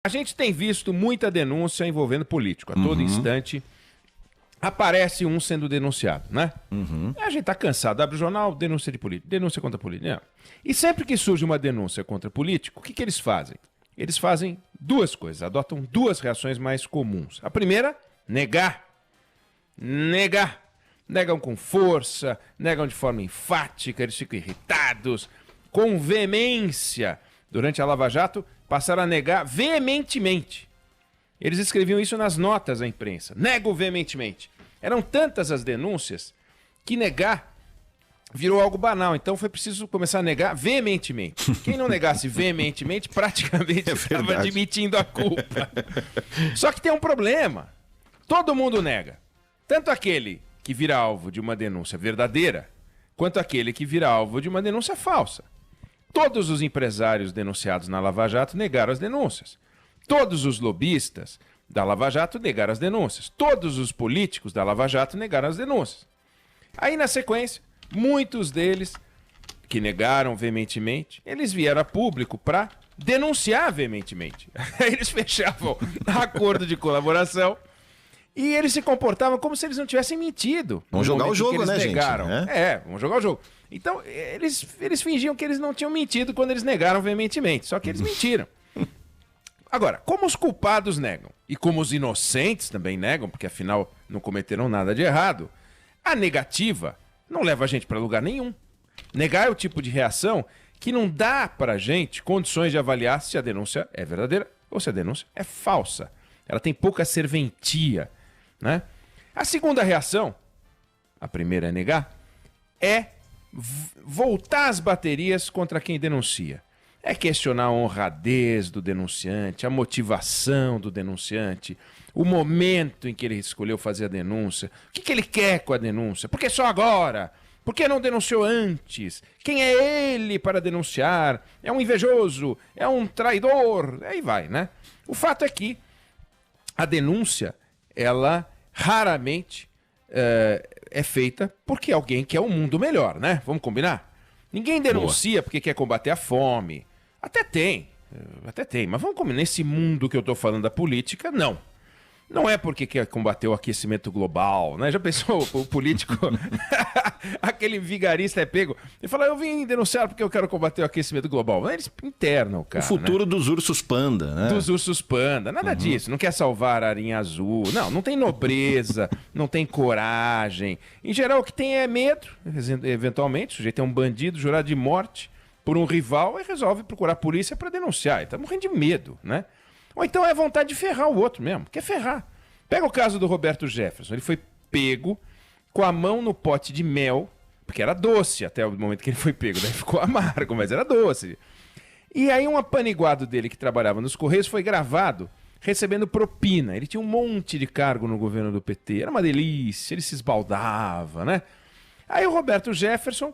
A gente tem visto muita denúncia envolvendo político. A todo instante aparece um sendo denunciado, né? A gente tá cansado. Abre o jornal, denúncia de político, denúncia contra político. Não. E sempre que surge uma denúncia contra político, o que eles fazem? Eles fazem duas coisas, adotam duas reações mais comuns. A primeira, negar. Negar. Negam com força, negam de forma enfática, eles ficam irritados, com veemência. Durante a Lava Jato, passaram a negar veementemente. Eles escreviam isso nas notas à imprensa. Nego veementemente. Eram tantas as denúncias que negar virou algo banal. Então foi preciso começar a negar veementemente. Quem não negasse veementemente, praticamente estava admitindo a culpa. Só que tem um problema. Todo mundo nega. Tanto aquele que vira alvo de uma denúncia verdadeira, quanto aquele que vira alvo de uma denúncia falsa. Todos os empresários denunciados na Lava Jato negaram as denúncias. Todos os lobistas da Lava Jato negaram as denúncias. Todos os políticos da Lava Jato negaram as denúncias. Aí, na sequência, muitos deles que negaram veementemente, eles vieram a público para denunciar veementemente. Eles fechavam acordo de colaboração e eles se comportavam como se eles não tivessem mentido. Vamos jogar o jogo, né, negaram. gente? Vamos jogar o jogo. Então, eles fingiam que eles não tinham mentido quando eles negaram veementemente. Só que eles mentiram. Agora, como os culpados negam e como os inocentes também negam, porque afinal não cometeram nada de errado, a negativa não leva a gente para lugar nenhum. Negar é o tipo de reação que não dá para a gente condições de avaliar se a denúncia é verdadeira ou se a denúncia é falsa. Ela tem pouca serventia, né? A segunda reação, a primeira é negar, é voltar as baterias contra quem denuncia. É questionar a honradez do denunciante, a motivação do denunciante, o momento em que ele escolheu fazer a denúncia, o que ele quer com a denúncia, por que só agora? Por que não denunciou antes? Quem é ele para denunciar? É um invejoso? É um traidor? Aí vai, né? O fato é que a denúncia, ela raramente é feita porque alguém quer um mundo melhor, né? Vamos combinar? Ninguém denuncia porque quer combater a fome. Até tem, mas vamos combinar. Nesse mundo que eu tô falando da política, não. Não é porque quer combater o aquecimento global, né? Já pensou o político, aquele vigarista é pego e fala, eu vim denunciar porque eu quero combater o aquecimento global. Eles internam o cara, o futuro, né? Dos ursos panda, né? Dos ursos panda, nada disso. Não quer salvar a arinha azul. Não tem nobreza, não tem coragem. Em geral, o que tem é medo. Eventualmente, o sujeito é um bandido jurado de morte por um rival e resolve procurar a polícia para denunciar. Ele tá morrendo de medo, né? Ou então é vontade de ferrar o outro mesmo. Quer ferrar. Pega o caso do Roberto Jefferson. Ele foi pego com a mão no pote de mel, porque era doce até o momento que ele foi pego. Daí ficou amargo, mas era doce. E aí um apaniguado dele que trabalhava nos Correios foi gravado recebendo propina. Ele tinha um monte de cargo no governo do PT. Era uma delícia, ele se esbaldava, né? Aí o Roberto Jefferson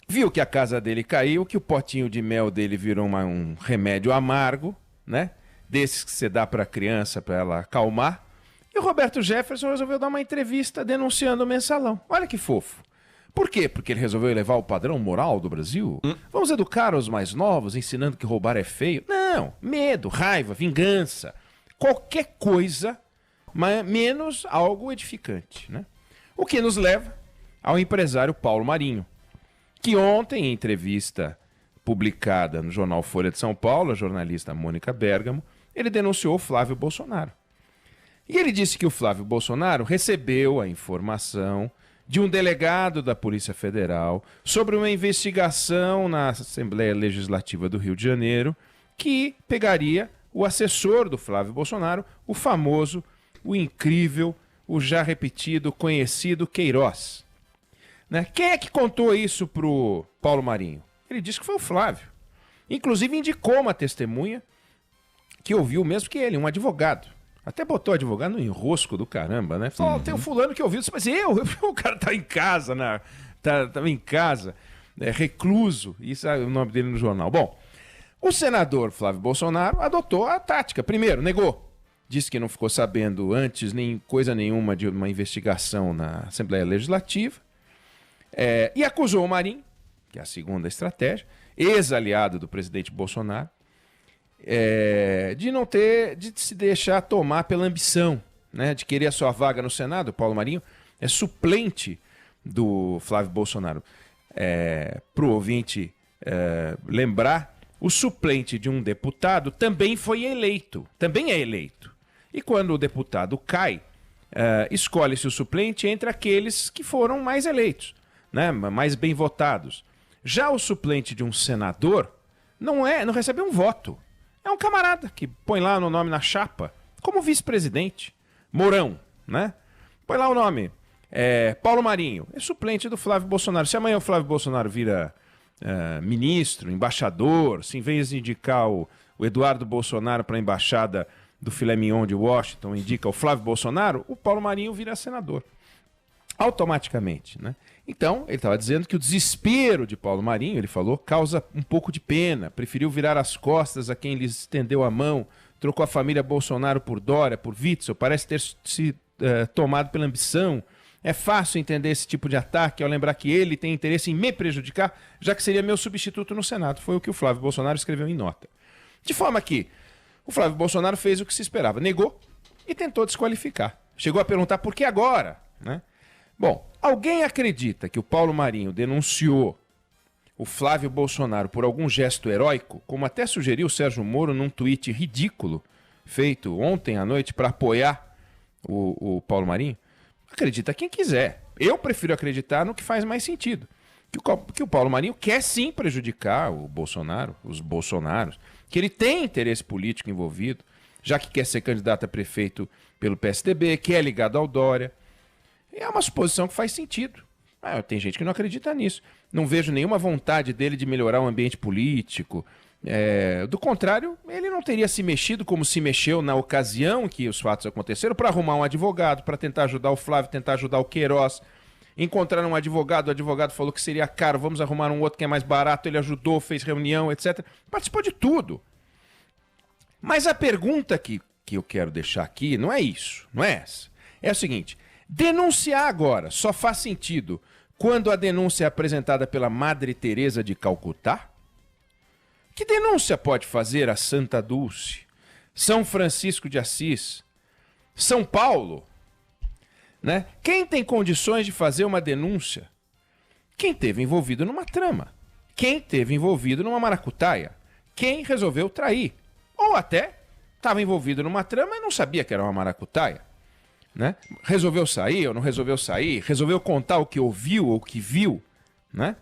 viu que a casa dele caiu, que o potinho de mel dele virou um remédio amargo, né? Desses que você dá para a criança para ela acalmar. E o Roberto Jefferson resolveu dar uma entrevista denunciando o mensalão. Olha que fofo. Por quê? Porque ele resolveu elevar o padrão moral do Brasil? Vamos educar os mais novos ensinando que roubar é feio? Não. Medo, raiva, vingança. Qualquer coisa, mas menos algo edificante, né? O que nos leva ao empresário Paulo Marinho, que ontem, em entrevista publicada no jornal Folha de São Paulo, a jornalista Mônica Bergamo, ele denunciou o Flávio Bolsonaro. E ele disse que o Flávio Bolsonaro recebeu a informação de um delegado da Polícia Federal sobre uma investigação na Assembleia Legislativa do Rio de Janeiro que pegaria o assessor do Flávio Bolsonaro, o famoso, o incrível, o já repetido, conhecido Queiroz. Né? Quem é que contou isso pro Paulo Marinho? Ele disse que foi o Flávio. Inclusive indicou uma testemunha que ouviu o mesmo que ele, um advogado. Até botou advogado no enrosco do caramba, né? Falou, tem um fulano que ouviu isso, mas o cara tá em casa, né? Tava em casa, recluso, isso é o nome dele no jornal. Bom, o senador Flávio Bolsonaro adotou a tática. Primeiro, negou. Disse que não ficou sabendo antes nem coisa nenhuma de uma investigação na Assembleia Legislativa. E acusou o Marinho, que é a segunda estratégia, ex-aliado do presidente Bolsonaro, de não ter, de se deixar tomar pela ambição, né, de querer a sua vaga no Senado. O Paulo Marinho é suplente do Flávio Bolsonaro. Para o ouvinte lembrar, o suplente de um deputado também foi eleito, também é eleito. E quando o deputado cai, escolhe-se o suplente entre aqueles que foram mais eleitos, né, mais bem votados. Já o suplente de um senador não recebe um voto. É um camarada que põe lá o nome na chapa, como vice-presidente. Mourão, né? Põe lá o nome. Paulo Marinho, é suplente do Flávio Bolsonaro. Se amanhã o Flávio Bolsonaro vira ministro, embaixador, se em vez de indicar o Eduardo Bolsonaro para a embaixada do filé mignon de Washington, indica o Flávio Bolsonaro, o Paulo Marinho vira senador. Automaticamente, né? Então, ele estava dizendo que o desespero de Paulo Marinho, ele falou, causa um pouco de pena. Preferiu virar as costas a quem lhes estendeu a mão, trocou a família Bolsonaro por Dória, por Witzel, parece ter se tomado pela ambição. É fácil entender esse tipo de ataque ao lembrar que ele tem interesse em me prejudicar, já que seria meu substituto no Senado. Foi o que o Flávio Bolsonaro escreveu em nota. De forma que o Flávio Bolsonaro fez o que se esperava, negou e tentou desqualificar. Chegou a perguntar por que agora, né? Bom, alguém acredita que o Paulo Marinho denunciou o Flávio Bolsonaro por algum gesto heróico, como até sugeriu o Sérgio Moro num tweet ridículo feito ontem à noite para apoiar o Paulo Marinho? Acredita quem quiser. Eu prefiro acreditar no que faz mais sentido. Que o Paulo Marinho quer sim prejudicar o Bolsonaro, os bolsonaros, que ele tem interesse político envolvido, já que quer ser candidato a prefeito pelo PSDB, que é ligado ao Dória. É uma suposição que faz sentido. Tem gente que não acredita nisso. Não vejo nenhuma vontade dele de melhorar o ambiente político. Do contrário, ele não teria se mexido como se mexeu na ocasião que os fatos aconteceram para arrumar um advogado, para tentar ajudar o Flávio, tentar ajudar o Queiroz. Encontraram um advogado, o advogado falou que seria caro, vamos arrumar um outro que é mais barato, ele ajudou, fez reunião, etc. Participou de tudo. Mas a pergunta que eu quero deixar aqui não é isso, não é essa. É o seguinte: denunciar agora só faz sentido quando a denúncia é apresentada pela Madre Teresa de Calcutá? Que denúncia pode fazer a Santa Dulce, São Francisco de Assis, São Paulo? Né? Quem tem condições de fazer uma denúncia? Quem esteve envolvido numa trama. Quem esteve envolvido numa maracutaia. Quem resolveu trair. Ou até estava envolvido numa trama e não sabia que era uma maracutaia. Né? Resolveu sair ou não resolveu sair, resolveu contar o que ouviu ou o que viu, né?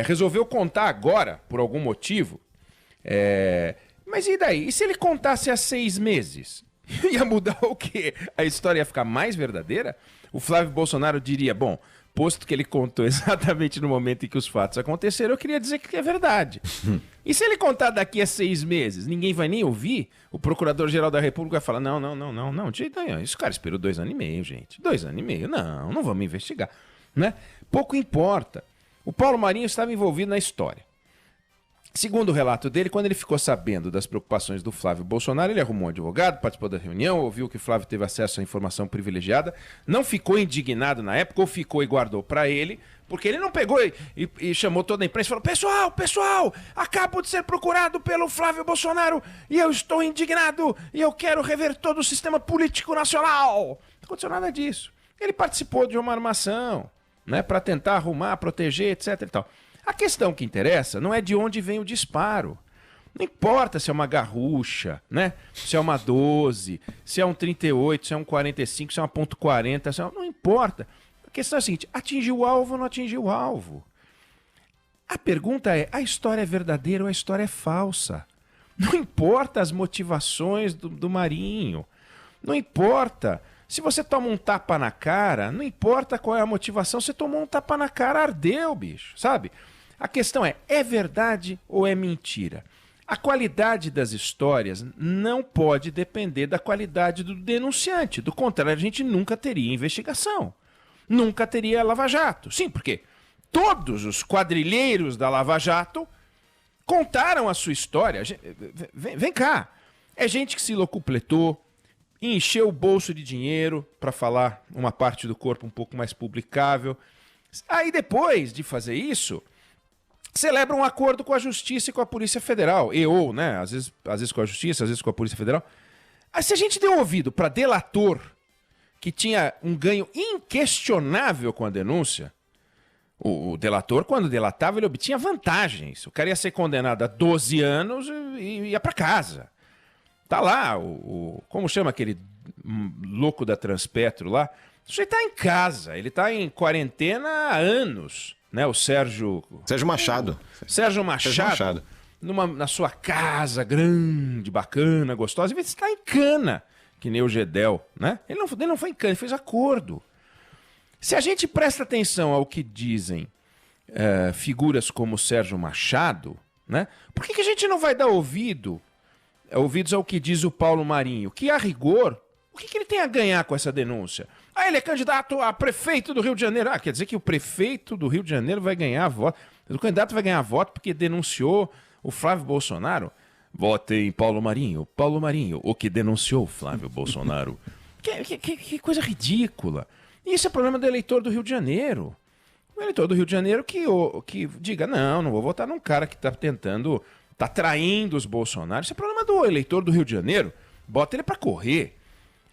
Resolveu contar agora, por algum motivo. Mas e daí? E se ele contasse há 6 meses? Ia mudar o quê? A história ia ficar mais verdadeira? O Flávio Bolsonaro diria, bom, posto que ele contou exatamente no momento em que os fatos aconteceram, eu queria dizer que é verdade. E se ele contar daqui a 6 meses, ninguém vai nem ouvir? O Procurador-Geral da República vai falar, não, de jeito nenhum. Esse cara esperou 2 anos e meio, gente. 2 anos e meio, não vamos investigar. Né? Pouco importa. O Paulo Marinho estava envolvido na história. Segundo o relato dele, quando ele ficou sabendo das preocupações do Flávio Bolsonaro, ele arrumou um advogado, participou da reunião, ouviu que o Flávio teve acesso à informação privilegiada, não ficou indignado na época, ou ficou e guardou para ele, porque ele não pegou e chamou toda a imprensa e falou, pessoal, acabo de ser procurado pelo Flávio Bolsonaro e eu estou indignado e eu quero rever todo o sistema político nacional. Não aconteceu nada disso. Ele participou de uma armação, né, para tentar arrumar, proteger, etc. e tal. A questão que interessa não é de onde vem o disparo. Não importa se é uma garrucha, né? Se é uma 12, se é um 38, se é um 45, se é uma .40, não importa. A questão é a seguinte, atingiu o alvo ou não atingiu o alvo? A pergunta é, a história é verdadeira ou a história é falsa? Não importa as motivações do Marinho. Não importa. Se você toma um tapa na cara, não importa qual é a motivação, você tomou um tapa na cara, ardeu, bicho, sabe? A questão é verdade ou é mentira? A qualidade das histórias não pode depender da qualidade do denunciante. Do contrário, a gente nunca teria investigação. Nunca teria Lava Jato. Sim, porque todos os quadrilheiros da Lava Jato contaram a sua história. Vem cá. É gente que se locupletou, encheu o bolso de dinheiro para falar uma parte do corpo um pouco mais publicável. Aí depois de fazer isso, celebra um acordo com a Justiça e com a Polícia Federal. Ou, né? Às vezes com a Justiça, às vezes com a Polícia Federal. Aí se a gente deu ouvido para delator que tinha um ganho inquestionável com a denúncia, o delator, quando delatava, ele obtinha vantagens. O cara ia ser condenado a 12 anos e ia para casa. Tá lá, como chama aquele louco da Transpetro lá? O sujeito tá em casa, ele tá em quarentena há anos, né? O Sérgio Machado. Sérgio Machado. Na sua casa grande, bacana, gostosa, e você está em cana, que nem o Gedel, né? Ele não foi em cana, ele fez acordo. Se a gente presta atenção ao que dizem figuras como o Sérgio Machado, né? Por que a gente não vai dar ouvidos ao que diz o Paulo Marinho? Que, a rigor, o que ele tem a ganhar com essa denúncia? Ele é candidato a prefeito do Rio de Janeiro. Quer dizer que o prefeito do Rio de Janeiro vai ganhar voto. O candidato vai ganhar voto porque denunciou o Flávio Bolsonaro. Votem em Paulo Marinho. Paulo Marinho, o que denunciou Flávio Bolsonaro. Que coisa ridícula. Isso é problema do eleitor do Rio de Janeiro. O eleitor do Rio de Janeiro que diga, não vou votar num cara que está tentando, está traindo os Bolsonaros. Isso é problema do eleitor do Rio de Janeiro. Bota ele para correr.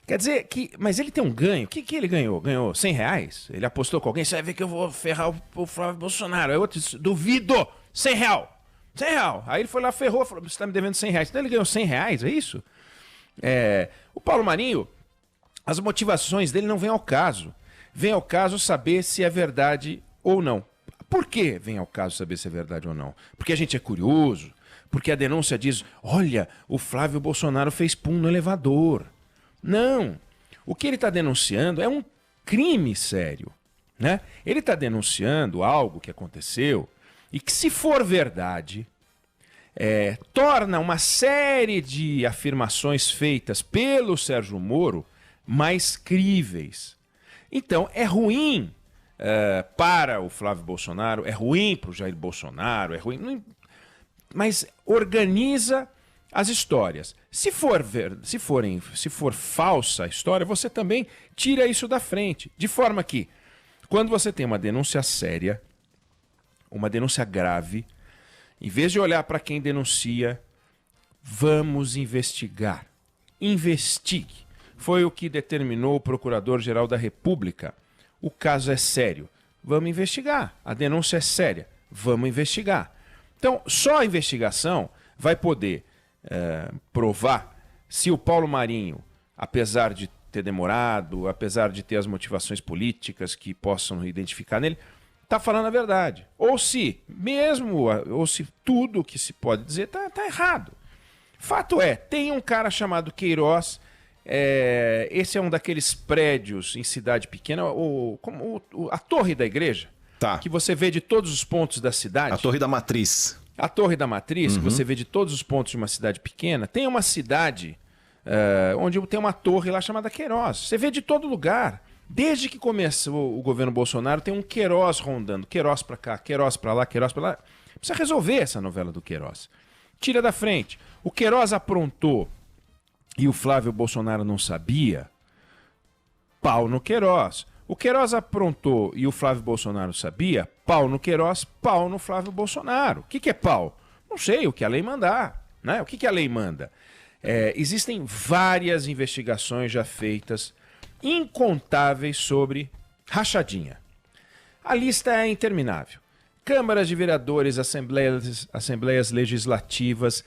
Quer dizer, mas ele tem um ganho. O que ele ganhou? Ganhou R$100? Ele apostou com alguém, você vai ver que eu vou ferrar o Flávio Bolsonaro. Aí outro disse, duvido, R$100. R$100. Aí ele foi lá, ferrou, falou, você está me devendo R$100. Então ele ganhou R$100, é isso? O Paulo Marinho, as motivações dele não vêm ao caso. Vem ao caso saber se é verdade ou não. Por que vem ao caso saber se é verdade ou não? Porque a gente é curioso, porque a denúncia diz, olha, o Flávio Bolsonaro fez pum no elevador. Não. O que ele está denunciando é um crime sério, né? Ele está denunciando algo que aconteceu e que, se for verdade, torna uma série de afirmações feitas pelo Sérgio Moro mais críveis. Então, é ruim para o Flávio Bolsonaro, é ruim para o Jair Bolsonaro, é ruim, mas organiza as histórias. Se for falsa a história, você também tira isso da frente. De forma que, quando você tem uma denúncia séria, uma denúncia grave, em vez de olhar para quem denuncia, vamos investigar. Investigue. Foi o que determinou o Procurador-Geral da República. O caso é sério. Vamos investigar. A denúncia é séria. Vamos investigar. Então, só a investigação vai poder provar se o Paulo Marinho, apesar de ter demorado, apesar de ter as motivações políticas que possam identificar nele, está falando a verdade. Ou se tudo que se pode dizer está errado. Fato é, tem um cara chamado Queiroz, esse é um daqueles prédios em cidade pequena, a torre da igreja, que você vê de todos os pontos da cidade. A Torre da Matriz. A Torre da Matriz, que você vê de todos os pontos de uma cidade pequena, tem uma cidade onde tem uma torre lá chamada Queiroz. Você vê de todo lugar. Desde que começou o governo Bolsonaro, tem um Queiroz rondando. Queiroz pra cá, Queiroz pra lá, Queiroz pra lá. Precisa resolver essa novela do Queiroz. Tira da frente. O Queiroz aprontou e o Flávio Bolsonaro não sabia. Pau no Queiroz. O Queiroz aprontou e o Flávio Bolsonaro sabia. Pau no Queiroz, pau no Flávio Bolsonaro. O que é pau? Não sei, o que a lei mandar. Né? O que a lei manda? Existem várias investigações já feitas, incontáveis, sobre rachadinha. A lista é interminável. Câmaras de vereadores, assembleias legislativas,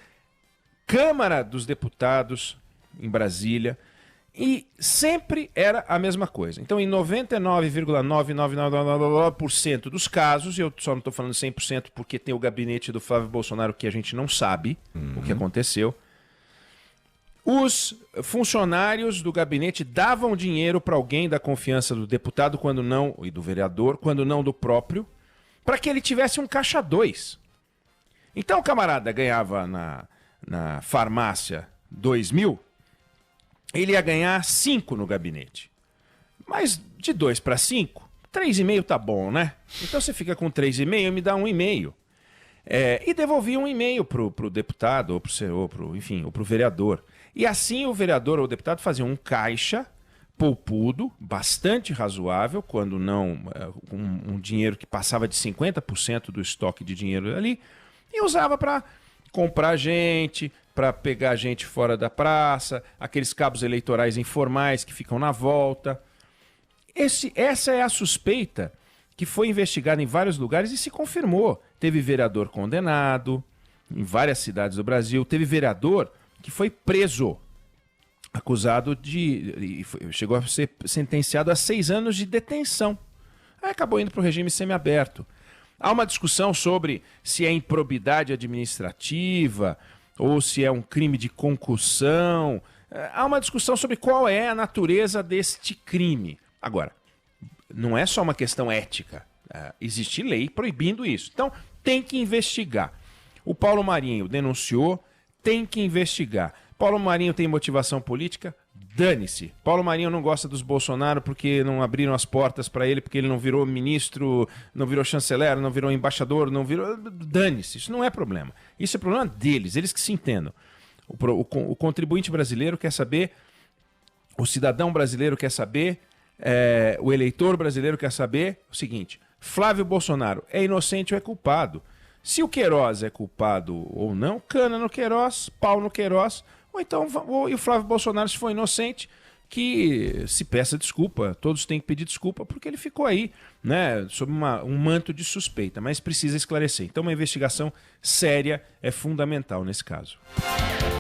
Câmara dos Deputados em Brasília, e sempre era a mesma coisa. Então, em 99,999% dos casos, eu só não estou falando 100% porque tem o gabinete do Flávio Bolsonaro que a gente não sabe o que aconteceu, os funcionários do gabinete davam dinheiro para alguém da confiança do deputado, quando não, e do vereador, quando não do próprio, para que ele tivesse um caixa 2. Então o camarada ganhava na farmácia 2.000, ele ia ganhar 5 no gabinete. Mas de 2 para 5, 3,5 tá bom, né? Então você fica com 3,5 e me dá 1,5. E devolvia 1,5 pro deputado, ou pro vereador. E assim o vereador ou o deputado fazia um caixa poupudo, bastante razoável, quando não um dinheiro que passava de 50% do estoque de dinheiro ali, e usava para comprar gente, para pegar gente fora da praça, aqueles cabos eleitorais informais que ficam na volta. Essa é a suspeita que foi investigada em vários lugares e se confirmou. Teve vereador condenado em várias cidades do Brasil, teve vereador que foi preso, acusado chegou a ser sentenciado a 6 anos de detenção. Aí acabou indo para o regime semiaberto. Há uma discussão sobre se é improbidade administrativa ou se é um crime de concussão. Há uma discussão sobre qual é a natureza deste crime. Agora, não é só uma questão ética. Existe lei proibindo isso. Então, tem que investigar. O Paulo Marinho denunciou, tem que investigar. Paulo Marinho tem motivação política? Dane-se. Paulo Marinho não gosta dos Bolsonaro porque não abriram as portas para ele, porque ele não virou ministro, não virou chanceler, não virou embaixador, não virou... Dane-se. Isso não é problema. Isso é problema deles, eles que se entendam. O contribuinte brasileiro quer saber, o cidadão brasileiro quer saber, o eleitor brasileiro quer saber o seguinte: Flávio Bolsonaro é inocente ou é culpado? Se o Queiroz é culpado ou não, cana no Queiroz, pau no Queiroz, ou então e o Flávio Bolsonaro, se for inocente, que se peça desculpa. Todos têm que pedir desculpa porque ele ficou aí, né, sob um manto de suspeita, mas precisa esclarecer. Então uma investigação séria é fundamental nesse caso.